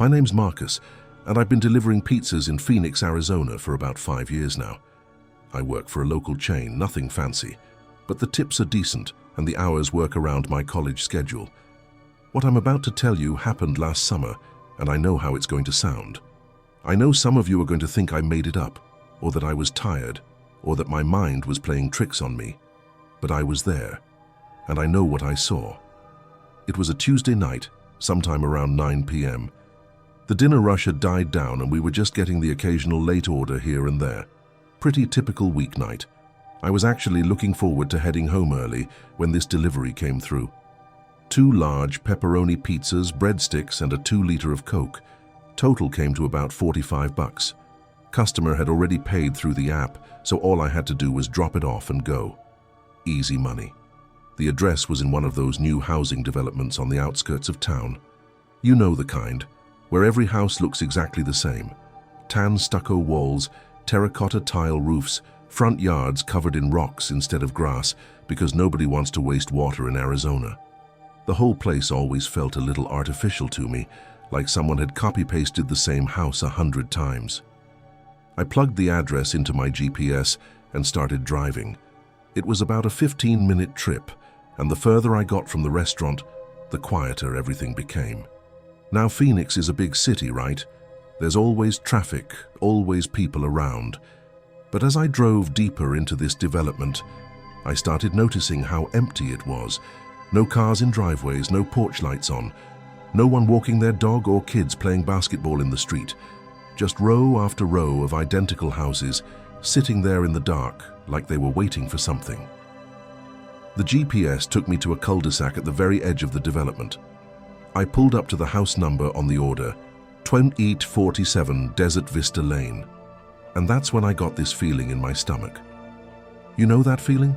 My name's Marcus, and I've been delivering pizzas in Phoenix, Arizona for about 5 years now. I work for a local chain, nothing fancy, but the tips are decent and the hours work around my college schedule. What I'm about to tell you happened last summer, and I know how it's going to sound. I know some of you are going to think I made it up, or that I was tired, or that my mind was playing tricks on me. But I was there, and I know what I saw. It was a Tuesday night, sometime around 9 p.m. The dinner rush had died down and we were just getting the occasional late order here and there. Pretty typical weeknight. I was actually looking forward to heading home early when this delivery came through. 2 large pepperoni pizzas, breadsticks, and a 2-liter of Coke. Total came to about $45. Customer had already paid through the app, so all I had to do was drop it off and go. Easy money. The address was in one of those new housing developments on the outskirts of town. You know the kind, where every house looks exactly the same. Tan stucco walls, terracotta tile roofs, front yards covered in rocks instead of grass because nobody wants to waste water in Arizona. The whole place always felt a little artificial to me, like someone had copy-pasted the same house 100 times. I plugged the address into my GPS and started driving. It was about a 15-minute trip, and the further I got from the restaurant, the quieter everything became. Now Phoenix is a big city, right? There's always traffic, always people around. But as I drove deeper into this development, I started noticing how empty it was. No cars in driveways, no porch lights on, no one walking their dog or kids playing basketball in the street. Just row after row of identical houses, sitting there in the dark like they were waiting for something. The GPS took me to a cul-de-sac at the very edge of the development. I pulled up to the house number on the order, 2847 Desert Vista Lane. And that's when I got this feeling in my stomach. You know that feeling?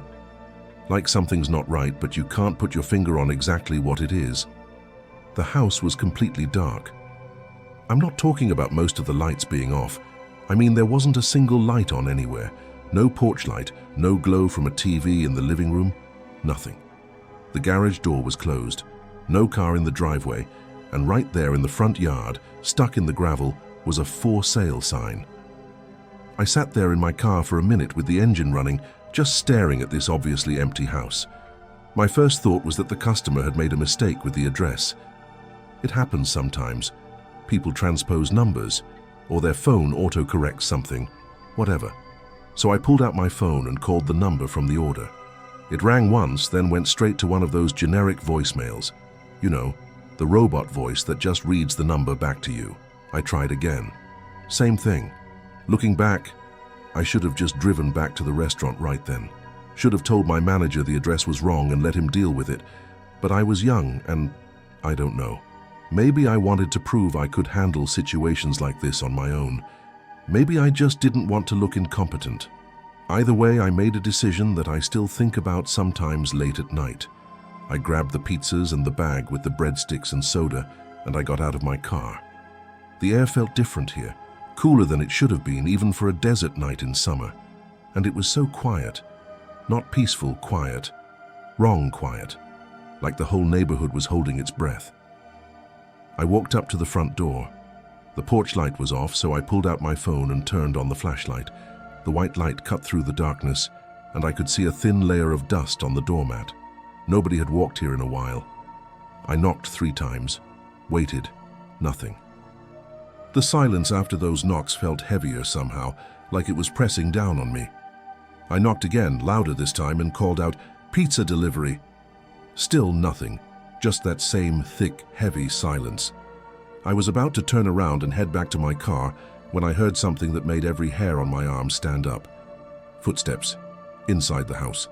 Like something's not right, but you can't put your finger on exactly what it is. The house was completely dark. I'm not talking about most of the lights being off. I mean, there wasn't a single light on anywhere. No porch light, no glow from a TV in the living room, nothing. The garage door was closed, no car in the driveway, and right there in the front yard, stuck in the gravel, was a for sale sign. I sat there in my car for a minute with the engine running, just staring at this obviously empty house. My first thought was that the customer had made a mistake with the address. It happens sometimes. People transpose numbers, or their phone autocorrects something, whatever. So I pulled out my phone and called the number from the order. It rang once, then went straight to one of those generic voicemails. You know, the robot voice that just reads the number back to you. I tried again. Same thing. Looking back, I should have just driven back to the restaurant right then. Should have told my manager the address was wrong and let him deal with it. But I was young and I don't know. Maybe I wanted to prove I could handle situations like this on my own. Maybe I just didn't want to look incompetent. Either way, I made a decision that I still think about sometimes late at night. I grabbed the pizzas and the bag with the breadsticks and soda, and I got out of my car. The air felt different here, cooler than it should have been even for a desert night in summer. And it was so quiet. Not peaceful quiet, wrong quiet, like the whole neighborhood was holding its breath. I walked up to the front door. The porch light was off, so I pulled out my phone and turned on the flashlight. The white light cut through the darkness, and I could see a thin layer of dust on the doormat. Nobody had walked here in a while. I knocked 3 times, waited, nothing. The silence after those knocks felt heavier somehow, like it was pressing down on me. I knocked again, louder this time, and called out, "Pizza delivery." Still nothing, just that same thick, heavy silence. I was about to turn around and head back to my car when I heard something that made every hair on my arm stand up. Footsteps, inside the house.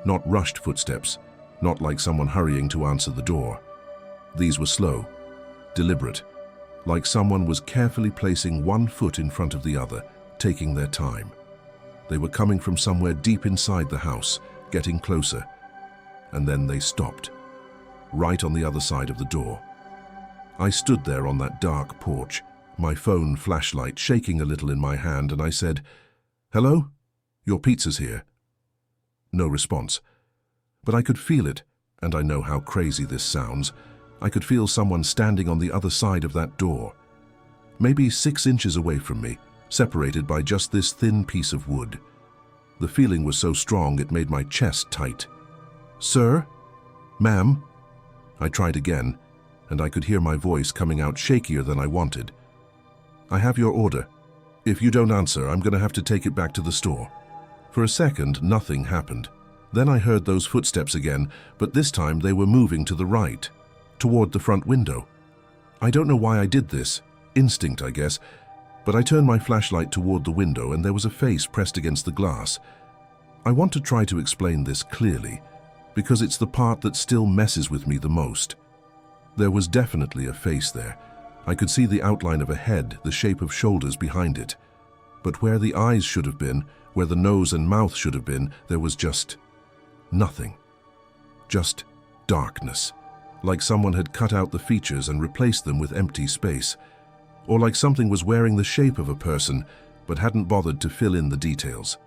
Not rushed footsteps, not like someone hurrying to answer the door. These were slow, deliberate, like someone was carefully placing one foot in front of the other, taking their time. They were coming from somewhere deep inside the house, getting closer, and then they stopped, right on the other side of the door. I stood there on that dark porch, my phone flashlight shaking a little in my hand, and I said, "Hello? Your pizza's here." No response. But I could feel it, and I know how crazy this sounds. I could feel someone standing on the other side of that door, maybe 6 inches away from me, separated by just this thin piece of wood. The feeling was so strong it made my chest tight. "Sir? Ma'am?" I tried again, and I could hear my voice coming out shakier than I wanted. "I have your order. If you don't answer, I'm going to have to take it back to the store." For a second, nothing happened. Then I heard those footsteps again, but this time they were moving to the right, toward the front window. I don't know why I did this. Instinct, I guess. But I turned my flashlight toward the window and there was a face pressed against the glass. I want to try to explain this clearly, because it's the part that still messes with me the most. There was definitely a face there. I could see the outline of a head, the shape of shoulders behind it. But where the eyes should have been, where the nose and mouth should have been, there was just nothing. Just darkness. Like someone had cut out the features and replaced them with empty space. Or like something was wearing the shape of a person, but hadn't bothered to fill in the details.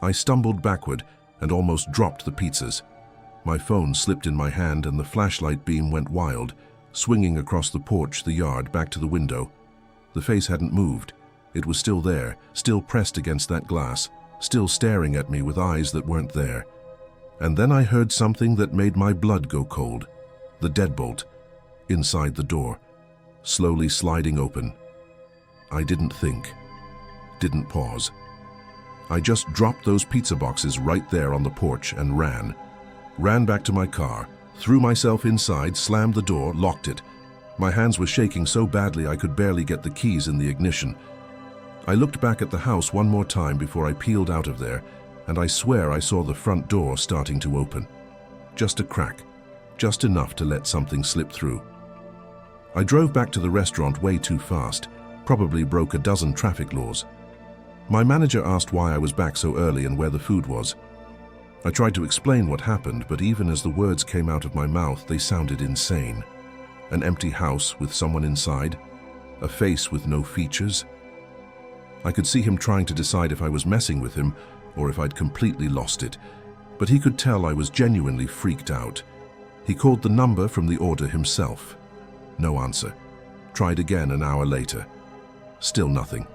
I stumbled backward and almost dropped the pizzas. My phone slipped in my hand and the flashlight beam went wild, swinging across the porch, the yard, back to the window. The face hadn't moved. It was still there, still pressed against that glass, still staring at me with eyes that weren't there. And then I heard something that made my blood go cold. The deadbolt, inside the door, slowly sliding open. I didn't think, didn't pause. I just dropped those pizza boxes right there on the porch and ran back to my car, threw myself inside, slammed the door, locked it. My hands were shaking so badly I could barely get the keys in the ignition. I looked back at the house one more time before I peeled out of there, and I swear I saw the front door starting to open. Just a crack, just enough to let something slip through. I drove back to the restaurant way too fast, probably broke a dozen traffic laws. My manager asked why I was back so early and where the food was. I tried to explain what happened, but even as the words came out of my mouth, they sounded insane. An empty house with someone inside, a face with no features. I could see him trying to decide if I was messing with him or if I'd completely lost it, but he could tell I was genuinely freaked out. He called the number from the order himself. No answer. Tried again an hour later. Still nothing.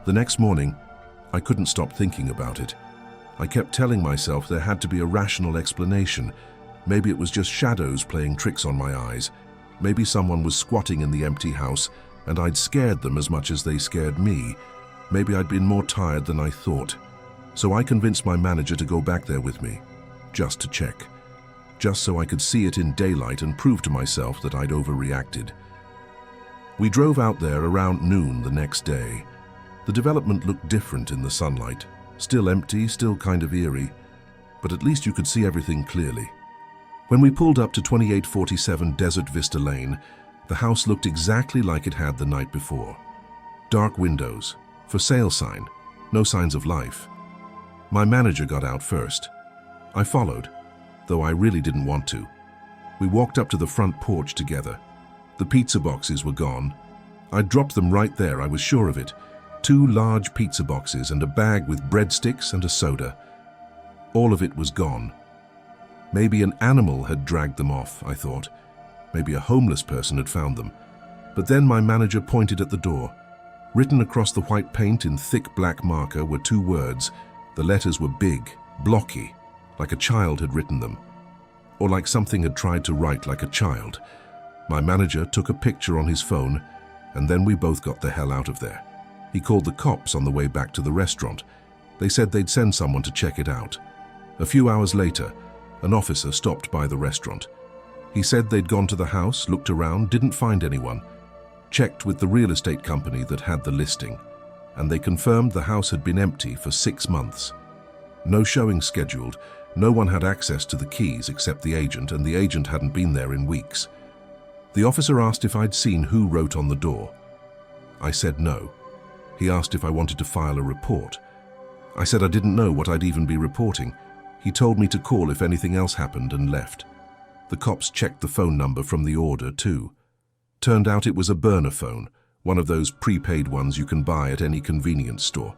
The next morning, I couldn't stop thinking about it. I kept telling myself there had to be a rational explanation. Maybe it was just shadows playing tricks on my eyes. Maybe someone was squatting in the empty house and I'd scared them as much as they scared me. Maybe I'd been more tired than I thought. So I convinced my manager to go back there with me, just to check. Just so I could see it in daylight and prove to myself that I'd overreacted. We drove out there around noon the next day. The development looked different in the sunlight. Still empty, still kind of eerie, but at least you could see everything clearly. When we pulled up to 2847 Desert Vista Lane, the house looked exactly like it had the night before. Dark windows, for sale sign, no signs of life. My manager got out first. I followed, though I really didn't want to. We walked up to the front porch together. The pizza boxes were gone. I'd dropped them right there, I was sure of it. 2 large pizza boxes and a bag with breadsticks and a soda. All of it was gone. Maybe an animal had dragged them off, I thought. Maybe a homeless person had found them. But then my manager pointed at the door. Written across the white paint in thick black marker were 2 words. The letters were big, blocky, like a child had written them. Or like something had tried to write like a child. My manager took a picture on his phone, and then we both got the hell out of there. He called the cops on the way back to the restaurant. They said they'd send someone to check it out. A few hours later, an officer stopped by the restaurant. He said they'd gone to the house, looked around, didn't find anyone. Checked with the real estate company that had the listing, and they confirmed the house had been empty for 6 months. No showing scheduled, no one had access to the keys except the agent, and the agent hadn't been there in weeks. The officer asked if I'd seen who wrote on the door. I said no. He asked if I wanted to file a report. I said I didn't know what I'd even be reporting. He told me to call if anything else happened and left. The cops checked the phone number from the order too. Turned out it was a burner phone, one of those prepaid ones you can buy at any convenience store.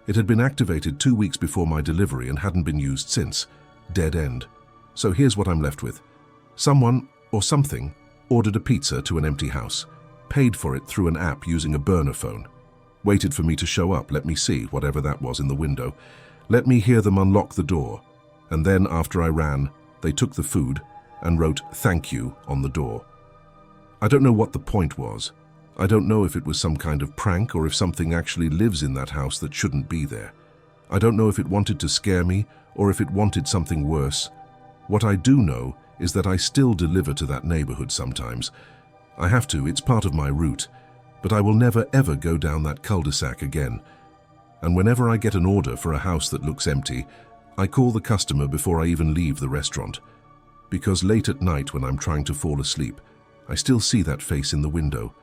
It had been activated 2 weeks before my delivery and hadn't been used since. Dead end. So here's what I'm left with. Someone, or something, ordered a pizza to an empty house. paid for it through an app using a burner phone. Waited for me to show up, let me see whatever that was in the window. Let me hear them unlock the door. And then after I ran, they took the food and wrote "thank you" on the door. I don't know what the point was. I don't know if it was some kind of prank or if something actually lives in that house that shouldn't be there. I don't know if it wanted to scare me or if it wanted something worse. What I do know is that I still deliver to that neighborhood sometimes. I have to, it's part of my route, but I will never ever go down that cul-de-sac again. And whenever I get an order for a house that looks empty, I call the customer before I even leave the restaurant. Because late at night when I'm trying to fall asleep, I still see that face in the window,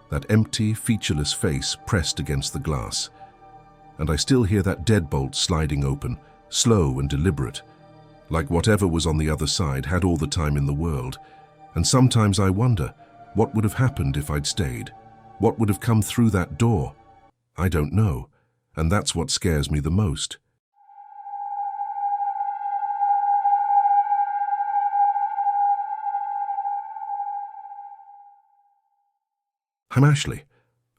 that empty, featureless face pressed against the glass. And I still hear that deadbolt sliding open, slow and deliberate, like whatever was on the other side had all the time in the world. And sometimes I wonder, what would have happened if I'd stayed? What would have come through that door? I don't know, and that's what scares me the most. I'm Ashley.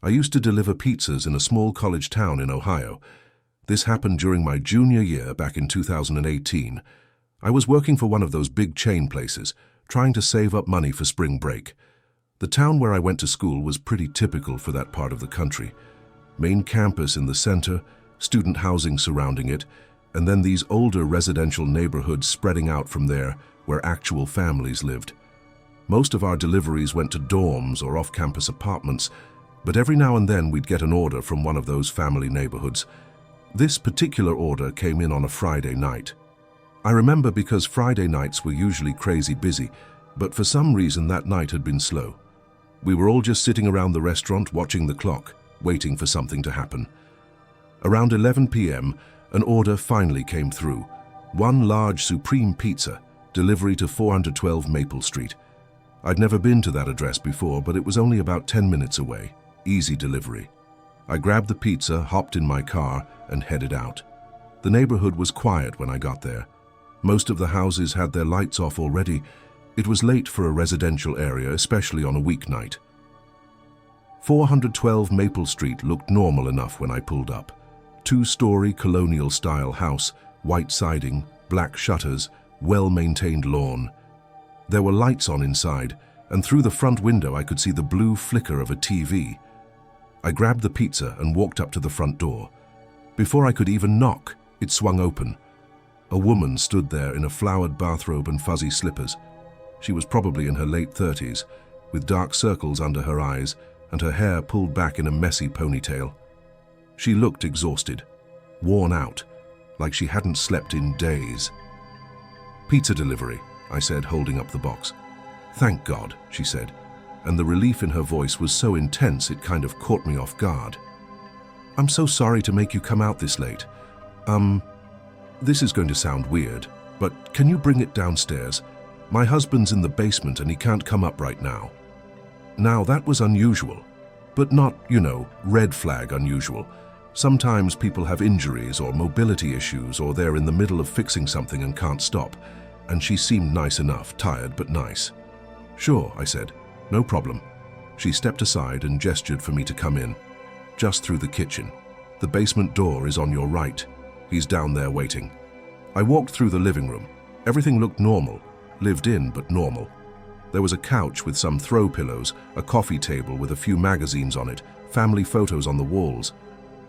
I used to deliver pizzas in a small college town in Ohio. This happened during my junior year back in 2018. I was working for one of those big chain places, trying to save up money for spring break. The town where I went to school was pretty typical for that part of the country. Main campus in the center, student housing surrounding it, and then these older residential neighborhoods spreading out from there where actual families lived. Most of our deliveries went to dorms or off-campus apartments, but every now and then we'd get an order from one of those family neighborhoods. This particular order came in on a Friday night. I remember because Friday nights were usually crazy busy, but for some reason that night had been slow. We were all just sitting around the restaurant watching the clock, waiting for something to happen. Around 11 p.m., an order finally came through. One large supreme pizza, delivery to 412 Maple Street. I'd never been to that address before, but it was only about 10 minutes away. Easy delivery. I grabbed the pizza, hopped in my car, and headed out. The neighborhood was quiet when I got there. Most of the houses had their lights off already. It was late for a residential area, especially on a weeknight. 412 Maple Street looked normal enough when I pulled up. Two-story colonial-style house, white siding, black shutters, well-maintained lawn. There were lights on inside, and through the front window I could see the blue flicker of a TV. I grabbed the pizza and walked up to the front door. Before I could even knock, it swung open. A woman stood there in a flowered bathrobe and fuzzy slippers. She was probably in her late 30s, with dark circles under her eyes and her hair pulled back in a messy ponytail. She looked exhausted, worn out, like she hadn't slept in days. "Pizza delivery," I said, holding up the box. "Thank God," she said, and the relief in her voice was so intense it kind of caught me off guard. "I'm so sorry to make you come out this late. This is going to sound weird, but can you bring it downstairs? My husband's in the basement and he can't come up right now." Now that was unusual, but not, red flag unusual. Sometimes people have injuries or mobility issues, or they're in the middle of fixing something and can't stop. And she seemed nice enough, tired but nice. "Sure," I said, "no problem." She stepped aside and gestured for me to come in. "Just through the kitchen. The basement door is on your right. He's down there waiting." I walked through the living room. Everything looked normal, lived in but normal. There was a couch with some throw pillows, a coffee table with a few magazines on it, family photos on the walls.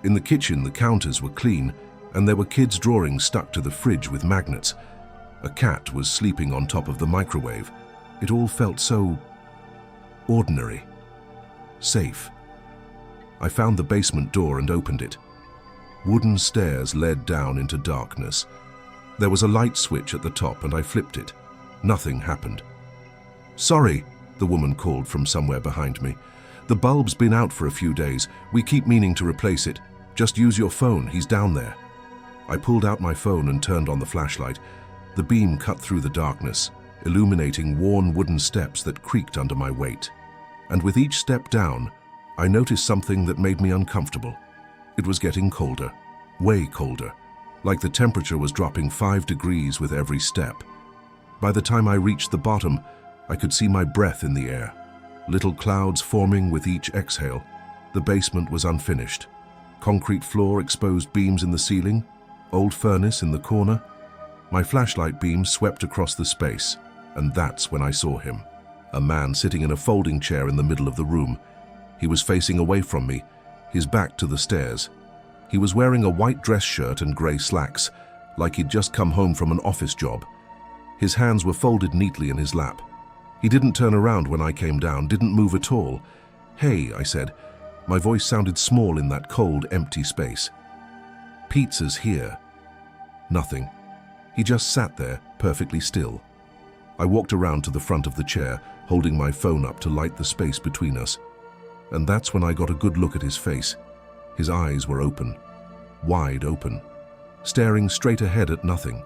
In the kitchen, the counters were clean, and there were kids' drawings stuck to the fridge with magnets. A cat was sleeping on top of the microwave. It all felt so ordinary, safe. I found the basement door and opened it. Wooden stairs led down into darkness. There was a light switch at the top and I flipped it. Nothing happened. "Sorry," the woman called from somewhere behind me. "The bulb's been out for a few days. We keep meaning to replace it. Just use your phone, he's down there." I pulled out my phone and turned on the flashlight. The beam cut through the darkness, illuminating worn wooden steps that creaked under my weight. And with each step down, I noticed something that made me uncomfortable. It was getting colder, way colder, like the temperature was dropping 5 degrees with every step. By the time I reached the bottom, I could see my breath in the air. little clouds forming with each exhale. The basement was unfinished. Concrete floor, exposed beams in the ceiling, old furnace in the corner. My flashlight beam swept across the space, and that's when I saw him. A man sitting in a folding chair in the middle of the room. He was facing away from me, his back to the stairs. He was wearing a white dress shirt and grey slacks, like he'd just come home from an office job. His hands were folded neatly in his lap. He didn't turn around when I came down, didn't move at all. "Hey," I said. My voice sounded small in that cold, empty space. "Pizza's here." Nothing. He just sat there, perfectly still. I walked around to the front of the chair, holding my phone up to light the space between us. And that's when I got a good look at his face. His eyes were open, wide open, staring straight ahead at nothing.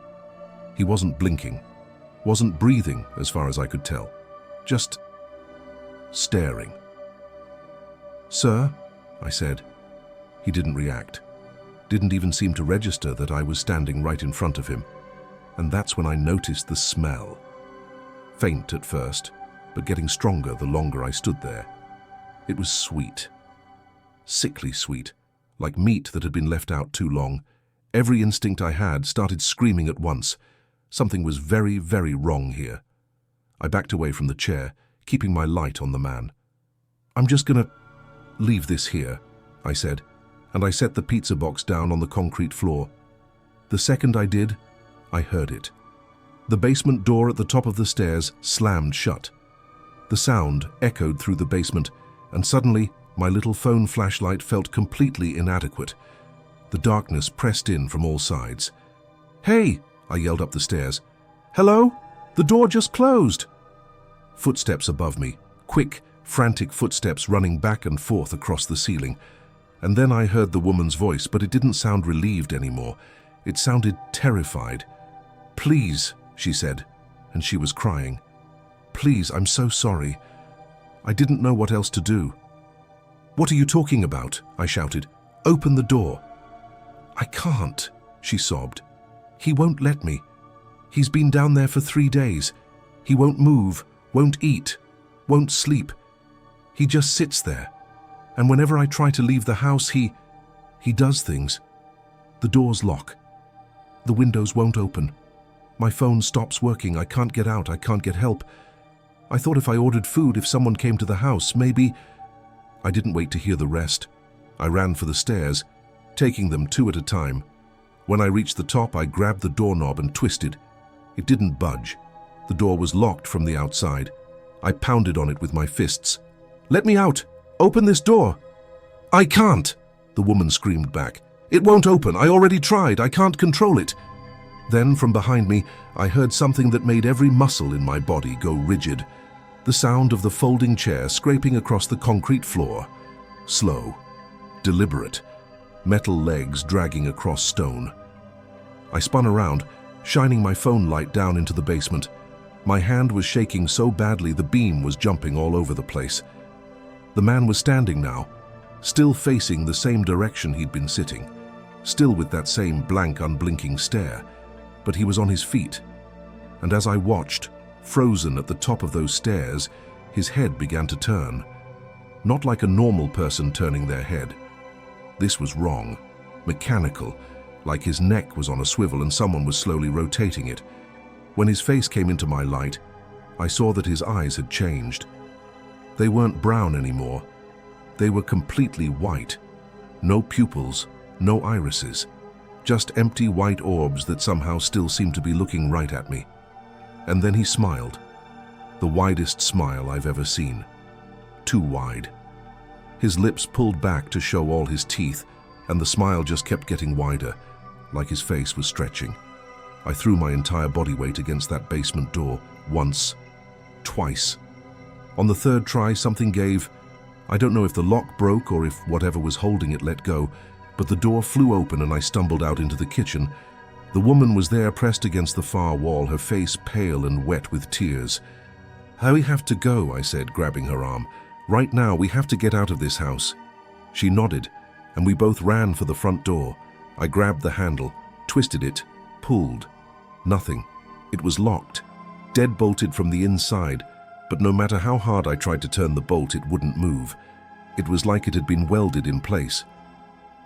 He wasn't blinking, wasn't breathing as far as I could tell, just staring. "Sir?" I said. He didn't react, didn't even seem to register that I was standing right in front of him. And that's when I noticed the smell. Faint at first, but getting stronger the longer I stood there. It was sweet. Sickly sweet, like meat that had been left out too long. Every instinct I had started screaming at once. Something was very, very wrong here. I backed away from the chair, keeping my light on the man. "I'm just gonna leave this here," I said, and I set the pizza box down on the concrete floor. The second I did, I heard it. The basement door at the top of the stairs slammed shut. The sound echoed through the basement, and suddenly my little phone flashlight felt completely inadequate. The darkness pressed in from all sides. "Hey!" I yelled up the stairs. "Hello? The door just closed!" Footsteps above me, quick, frantic footsteps running back and forth across the ceiling. And then I heard the woman's voice, but it didn't sound relieved anymore. It sounded terrified. "Please," she said, and she was crying. "Please, I'm so sorry. I didn't know what else to do." "What are you talking about?" I shouted. "Open the door." "I can't," she sobbed. "He won't let me. He's been down there for 3 days. He won't move, won't eat, won't sleep. He just sits there. And whenever I try to leave the house, he does things. The doors lock. The windows won't open. My phone stops working. I can't get out. I can't get help. I thought if I ordered food, if someone came to the house, maybe..." I didn't wait to hear the rest. I ran for the stairs, taking them 2 at a time. When I reached the top, I grabbed the doorknob and twisted. It didn't budge. The door was locked from the outside. I pounded on it with my fists. "Let me out! Open this door!" "I can't!" the woman screamed back. "It won't open. I already tried. I can't control it." Then, from behind me, I heard something that made every muscle in my body go rigid. The sound of the folding chair scraping across the concrete floor. Slow, deliberate, metal legs dragging across stone. I spun around, shining my phone light down into the basement. My hand was shaking so badly the beam was jumping all over the place. The man was standing now, still facing the same direction he'd been sitting, still with that same blank, unblinking stare, but he was on his feet. And as I watched, frozen at the top of those stairs, his head began to turn. Not like a normal person turning their head. This was wrong, mechanical, like his neck was on a swivel and someone was slowly rotating it. When his face came into my light, I saw that his eyes had changed. They weren't brown anymore. They were completely white. No pupils, no irises. Just empty white orbs that somehow still seemed to be looking right at me. And then he smiled. The widest smile I've ever seen. Too wide. His lips pulled back to show all his teeth, and the smile just kept getting wider, like his face was stretching. I threw my entire body weight against that basement door, once, twice. On the third try, something gave. I don't know if the lock broke or if whatever was holding it let go, but the door flew open and I stumbled out into the kitchen. The woman was there pressed against the far wall, her face pale and wet with tears. "We have to go," I said, grabbing her arm. "Right now, we have to get out of this house." She nodded, and we both ran for the front door. I grabbed the handle, twisted it, pulled. Nothing. It was locked, dead-bolted from the inside, but no matter how hard I tried to turn the bolt, it wouldn't move. It was like it had been welded in place.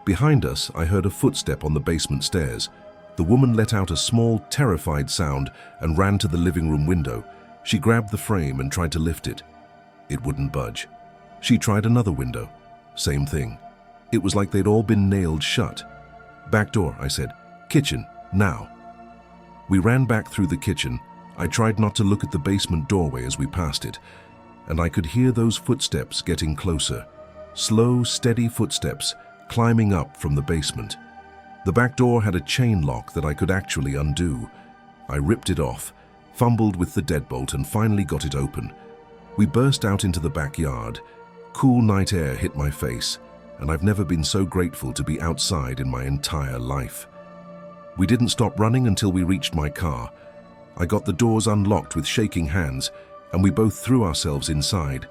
Behind us, I heard a footstep on the basement stairs. The woman let out a small, terrified sound and ran to the living room window. She grabbed the frame and tried to lift it. It wouldn't budge. She tried another window. Same thing. It was like they'd all been nailed shut. "Back door," I said. "Kitchen, now." We ran back through the kitchen. I tried not to look at the basement doorway as we passed it, and I could hear those footsteps getting closer. Slow, steady footsteps climbing up from the basement. The back door had a chain lock that I could actually undo. I ripped it off, fumbled with the deadbolt, and finally got it open. We burst out into the backyard. Cool night air hit my face, and I've never been so grateful to be outside in my entire life. We didn't stop running until we reached my car. I got the doors unlocked with shaking hands, and we both threw ourselves inside.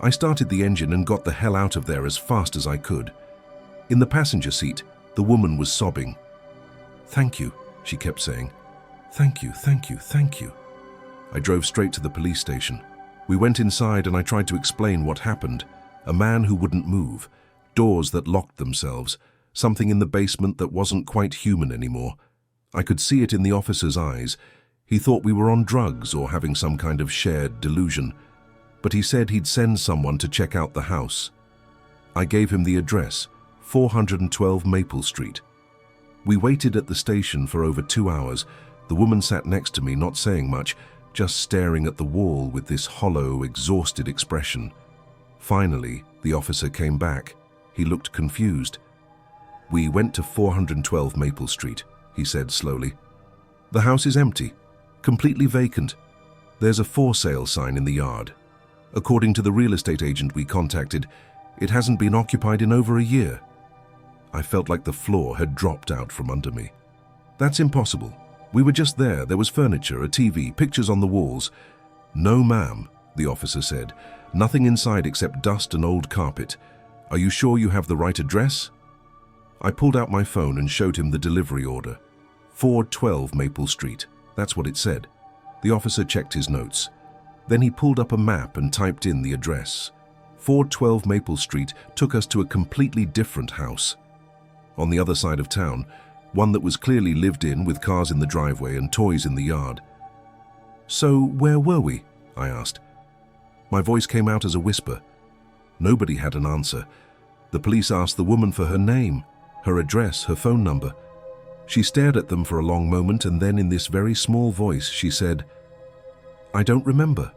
I started the engine and got the hell out of there as fast as I could. In the passenger seat, the woman was sobbing. "Thank you," she kept saying. "Thank you, thank you, thank you." I drove straight to the police station. We went inside and I tried to explain what happened. A man who wouldn't move, doors that locked themselves, something in the basement that wasn't quite human anymore. I could see it in the officer's eyes. He thought we were on drugs or having some kind of shared delusion. But he said he'd send someone to check out the house. I gave him the address, 412 Maple Street. We waited at the station for over 2 hours. The woman sat next to me, not saying much, just staring at the wall with this hollow, exhausted expression. Finally, the officer came back. He looked confused. "We went to 412 Maple Street," he said slowly. "The house is empty, completely vacant. There's a for sale sign in the yard. According to the real estate agent we contacted, it hasn't been occupied in over a year." I felt like the floor had dropped out from under me. "That's impossible. We were just there. There was furniture, a TV, pictures on the walls." "No, ma'am," the officer said. "Nothing inside except dust and old carpet. Are you sure you have the right address?" I pulled out my phone and showed him the delivery order. 412 Maple Street. That's what it said. The officer checked his notes. Then he pulled up a map and typed in the address. 412 Maple Street took us to a completely different house. On the other side of town, one that was clearly lived in with cars in the driveway and toys in the yard. "So where were we?" I asked. My voice came out as a whisper. Nobody had an answer. The police asked the woman for her name, her address, her phone number. She stared at them for a long moment, and then in this very small voice she said, "I don't remember."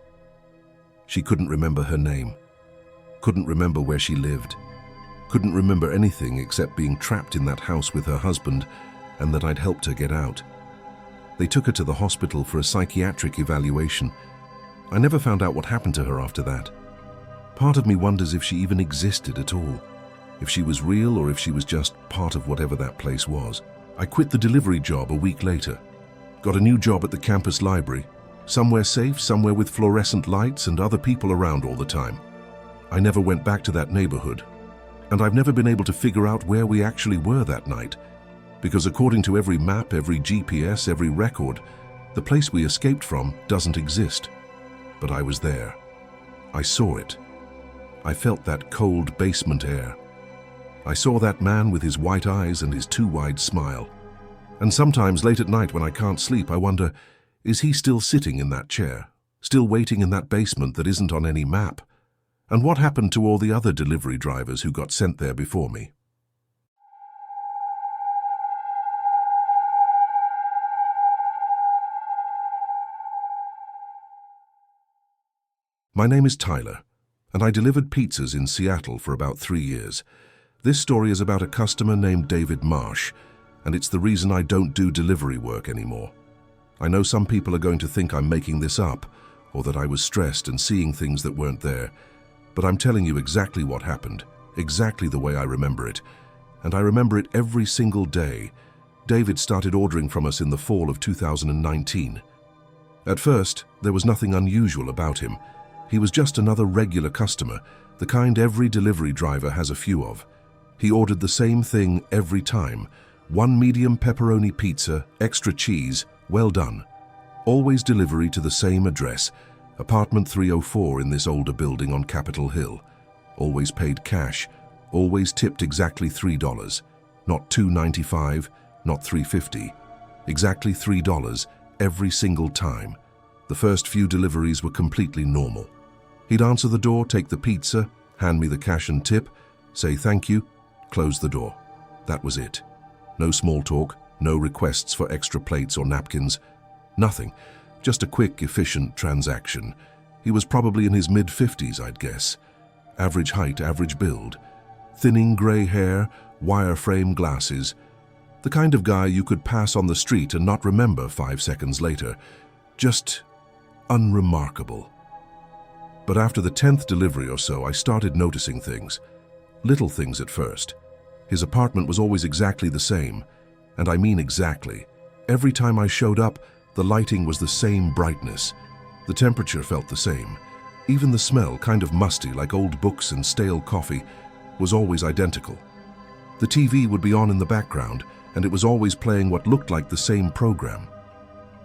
She couldn't remember her name, couldn't remember where she lived, couldn't remember anything except being trapped in that house with her husband and that I'd helped her get out. They took her to the hospital for a psychiatric evaluation. I never found out what happened to her after that. Part of me wonders if she even existed at all, if she was real or if she was just part of whatever that place was. I quit the delivery job a week later, got a new job at the campus library, somewhere safe, somewhere with fluorescent lights and other people around all the time. I never went back to that neighborhood, and I've never been able to figure out where we actually were that night, because according to every map, every GPS, every record, the place we escaped from doesn't exist. But I was there. I saw it. I felt that cold basement air. I saw that man with his white eyes and his too wide smile. And sometimes late at night when I can't sleep, I wonder, is he still sitting in that chair, still waiting in that basement that isn't on any map? And what happened to all the other delivery drivers who got sent there before me? My name is Tyler, and I delivered pizzas in Seattle for about 3 years. This story is about a customer named David Marsh, and it's the reason I don't do delivery work anymore. I know some people are going to think I'm making this up, or that I was stressed and seeing things that weren't there, but I'm telling you exactly what happened, exactly the way I remember it, and I remember it every single day. David started ordering from us in the fall of 2019. At first, there was nothing unusual about him. He was just another regular customer, the kind every delivery driver has a few of. He ordered the same thing every time: 1 medium pepperoni pizza, extra cheese, well done. Always delivery to the same address, Apartment 304 in this older building on Capitol Hill. Always paid cash, always tipped exactly $3. Not $2.95, not $3.50. Exactly $3 every single time. The first few deliveries were completely normal. He'd answer the door, take the pizza, hand me the cash and tip, say thank you, close the door. That was it. No small talk, no requests for extra plates or napkins. Nothing. Just a quick, efficient transaction. He was probably in his mid-50s, I'd guess. Average height, average build. Thinning grey hair, wire-frame glasses. The kind of guy you could pass on the street and not remember 5 seconds later. Just unremarkable. But after the 10th delivery or so, I started noticing things. Little things at first. His apartment was always exactly the same. And I mean exactly. Every time I showed up, the lighting was the same brightness. The temperature felt the same. Even the smell, kind of musty like old books and stale coffee, was always identical. The TV would be on in the background, and it was always playing what looked like the same program.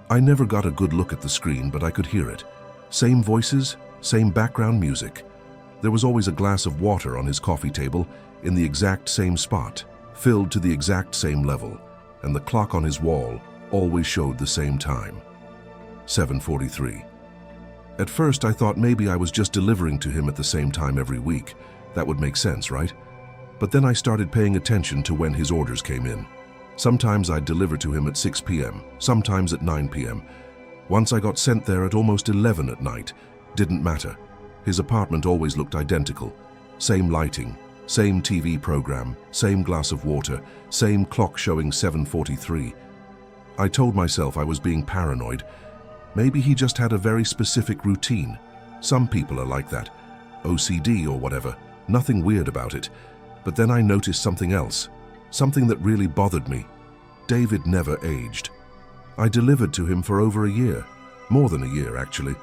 I never got a good look at the screen, but I could hear it. Same voices, same background music. There was always a glass of water on his coffee table in the exact same spot, filled to the exact same level, and the clock on his wall always showed the same time. 7:43. At first I thought maybe I was just delivering to him at the same time every week. That would make sense, right? But then I started paying attention to when his orders came in. Sometimes I'd deliver to him at 6 p.m., sometimes at 9 p.m. Once I got sent there at almost 11 at night. Didn't matter. His apartment always looked identical. Same lighting, same TV program, same glass of water, same clock showing 7:43. I told myself I was being paranoid. Maybe he just had a very specific routine. Some people are like that. OCD or whatever. Nothing weird about it. But then I noticed something else. Something that really bothered me. David never aged. I delivered to him for over a year. More than a year, actually.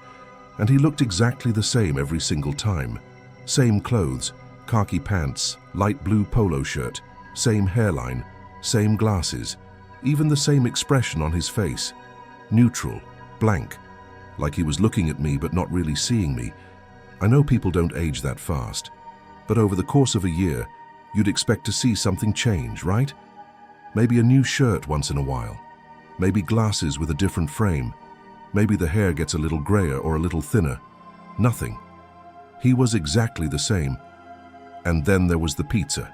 And he looked exactly the same every single time. Same clothes, khaki pants, light blue polo shirt, same hairline, same glasses, even the same expression on his face. Neutral, blank, like he was looking at me but not really seeing me. I know people don't age that fast, but over the course of a year, you'd expect to see something change, right? Maybe a new shirt once in a while. Maybe glasses with a different frame. Maybe the hair gets a little grayer or a little thinner. Nothing. He was exactly the same. And then there was the pizza.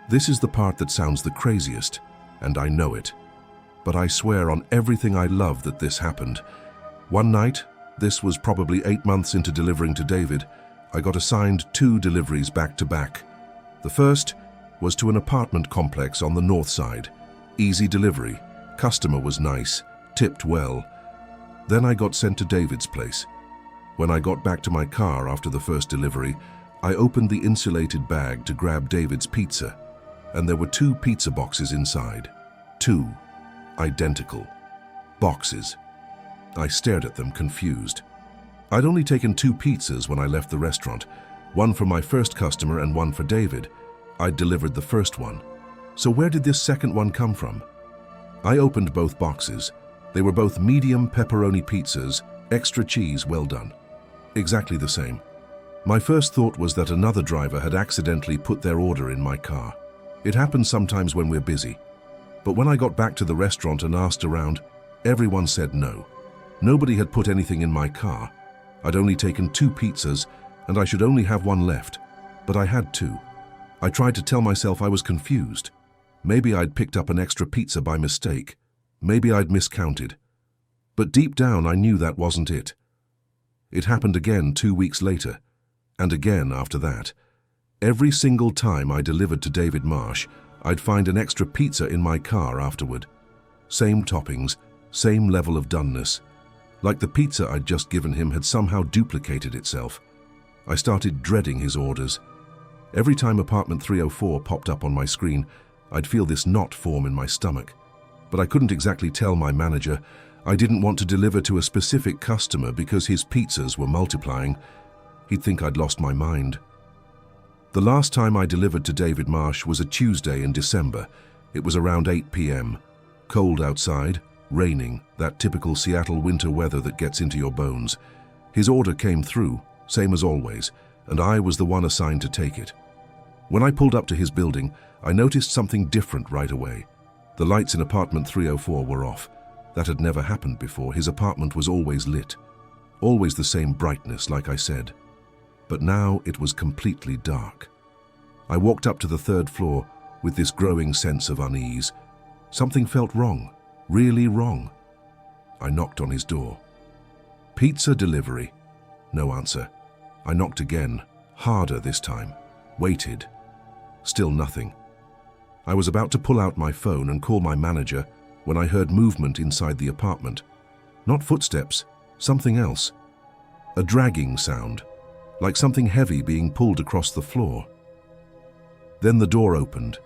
This is the part that sounds the craziest, and I know it. But I swear on everything I love that this happened. One night, this was probably 8 months into delivering to David, I got assigned 2 deliveries back to back. The first was to an apartment complex on the north side. Easy delivery. Customer was nice, tipped well. Then I got sent to David's place. When I got back to my car after the first delivery, I opened the insulated bag to grab David's pizza, and there were 2 pizza boxes inside. 2 identical boxes. I stared at them, confused. I'd only taken 2 pizzas when I left the restaurant, one for my first customer and one for David. I'd delivered the first one. So where did this second one come from? I opened both boxes. They were both medium pepperoni pizzas, extra cheese, well done. Exactly the same. My first thought was that another driver had accidentally put their order in my car. It happens sometimes when we're busy. But when I got back to the restaurant and asked around, everyone said no. Nobody had put anything in my car. I'd only taken 2 pizzas, and I should only have one left. But I had 2. I tried to tell myself I was confused. Maybe I'd picked up an extra pizza by mistake. Maybe I'd miscounted. But deep down I knew that wasn't it. It happened again 2 weeks later, and again after that. Every single time I delivered to David Marsh, I'd find an extra pizza in my car afterward. Same toppings, same level of doneness. Like the pizza I'd just given him had somehow duplicated itself. I started dreading his orders. Every time apartment 304 popped up on my screen, I'd feel this knot form in my stomach. But I couldn't exactly tell my manager. I didn't want to deliver to a specific customer because his pizzas were multiplying. He'd think I'd lost my mind. The last time I delivered to David Marsh was a Tuesday in December. It was around 8 p.m. Cold outside, raining, that typical Seattle winter weather that gets into your bones. His order came through, same as always, and I was the one assigned to take it. When I pulled up to his building, I noticed something different right away. The lights in apartment 304 were off. That had never happened before. His apartment was always lit. Always the same brightness, like I said. But now it was completely dark. I walked up to the third floor with this growing sense of unease. Something felt wrong, really wrong. I knocked on his door. "Pizza delivery." No answer. I knocked again, harder this time. Waited. Still nothing. I was about to pull out my phone and call my manager when I heard movement inside the apartment. Not footsteps, something else. A dragging sound, like something heavy being pulled across the floor. Then the door opened.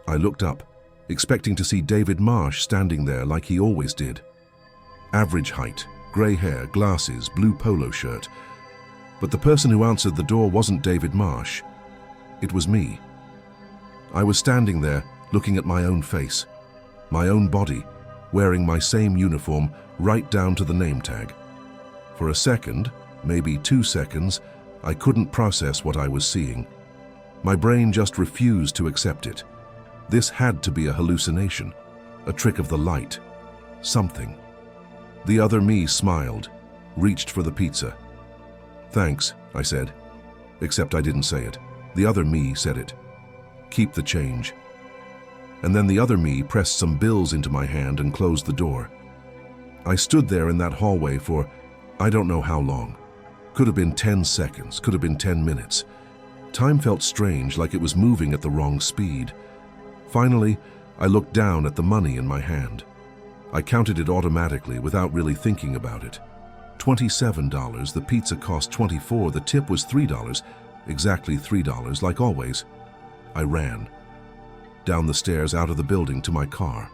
I looked up, expecting to see David Marsh standing there like he always did. Average height, grey hair, glasses, blue polo shirt. But the person who answered the door wasn't David Marsh. It was me. I was standing there, looking at my own face, my own body, wearing my same uniform right down to the name tag. For a second, maybe 2 seconds, I couldn't process what I was seeing. My brain just refused to accept it. This had to be a hallucination, a trick of the light, something. The other me smiled, reached for the pizza. "Thanks," I said, except I didn't say it. The other me said it. "Keep the change." And then the other me pressed some bills into my hand and closed the door. I stood there in that hallway for I don't know how long. Could have been 10 seconds, could have been 10 minutes. Time felt strange, like it was moving at the wrong speed. Finally, I looked down at the money in my hand. I counted it automatically without really thinking about it. $27, the pizza cost $24, the tip was $3, exactly $3, like always. I ran. Down the stairs, out of the building, to my car.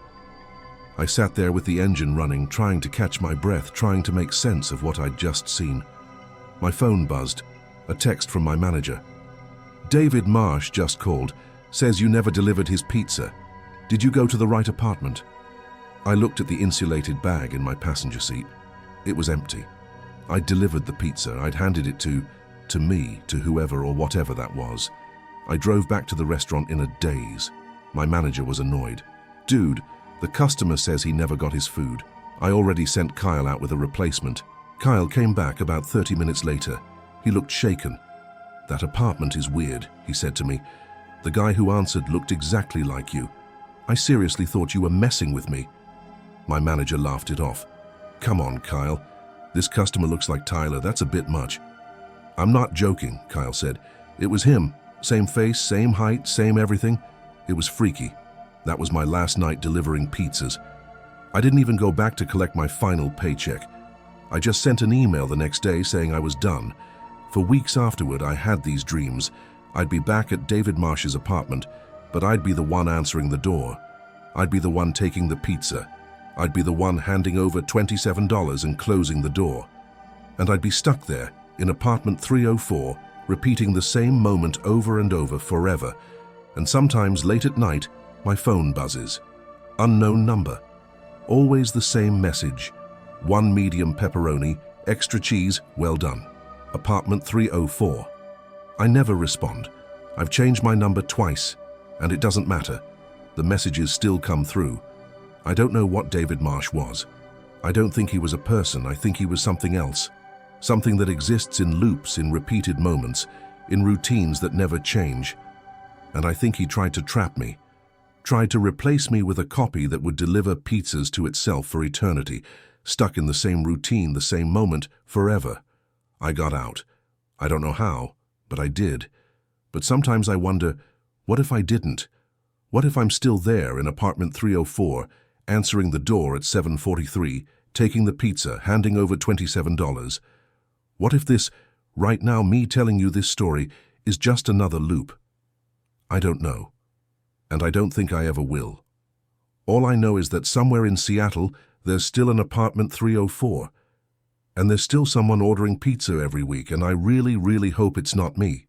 I sat there with the engine running, trying to catch my breath, trying to make sense of what I'd just seen. My phone buzzed, a text from my manager. "David Marsh just called, says you never delivered his pizza. Did you go to the right apartment?" I looked at the insulated bag in my passenger seat. It was empty. I'd delivered the pizza. I'd handed it to me, to whoever or whatever that was. I drove back to the restaurant in a daze. My manager was annoyed. "Dude, the customer says he never got his food. I already sent Kyle out with a replacement." Kyle came back about 30 minutes later. He looked shaken. "That apartment is weird," he said to me. "The guy who answered looked exactly like you. I seriously thought you were messing with me." My manager laughed it off. "Come on, Kyle. This customer looks like Tyler. That's a bit much." "I'm not joking," Kyle said. "It was him. Same face, same height, same everything. It was freaky. That was my last night delivering pizzas. I didn't even go back to collect my final paycheck. I just sent an email the next day saying I was done. For weeks afterward, I had these dreams. I'd be back at David Marsh's apartment, but I'd be the one answering the door. I'd be the one taking the pizza. I'd be the one handing over $27 and closing the door. And I'd be stuck there in apartment 304, repeating the same moment over and over forever. And sometimes late at night, my phone buzzes. Unknown number. Always the same message. 1 medium pepperoni, extra cheese, well done. Apartment 304. I never respond. I've changed my number twice, and it doesn't matter. The messages still come through. I don't know what David Marsh was. I don't think he was a person. I think he was something else. Something that exists in loops, in repeated moments, in routines that never change. And I think he tried to trap me. Tried to replace me with a copy that would deliver pizzas to itself for eternity, stuck in the same routine, the same moment, forever. I got out. I don't know how, but I did. But sometimes I wonder, what if I didn't? What if I'm still there in apartment 304, answering the door at 7:43, taking the pizza, handing over $27? What if this, right now me telling you this story, is just another loop? I don't know. And I don't think I ever will. All I know is that somewhere in Seattle, there's still an apartment 304. And there's still someone ordering pizza every week, and I really, really hope it's not me.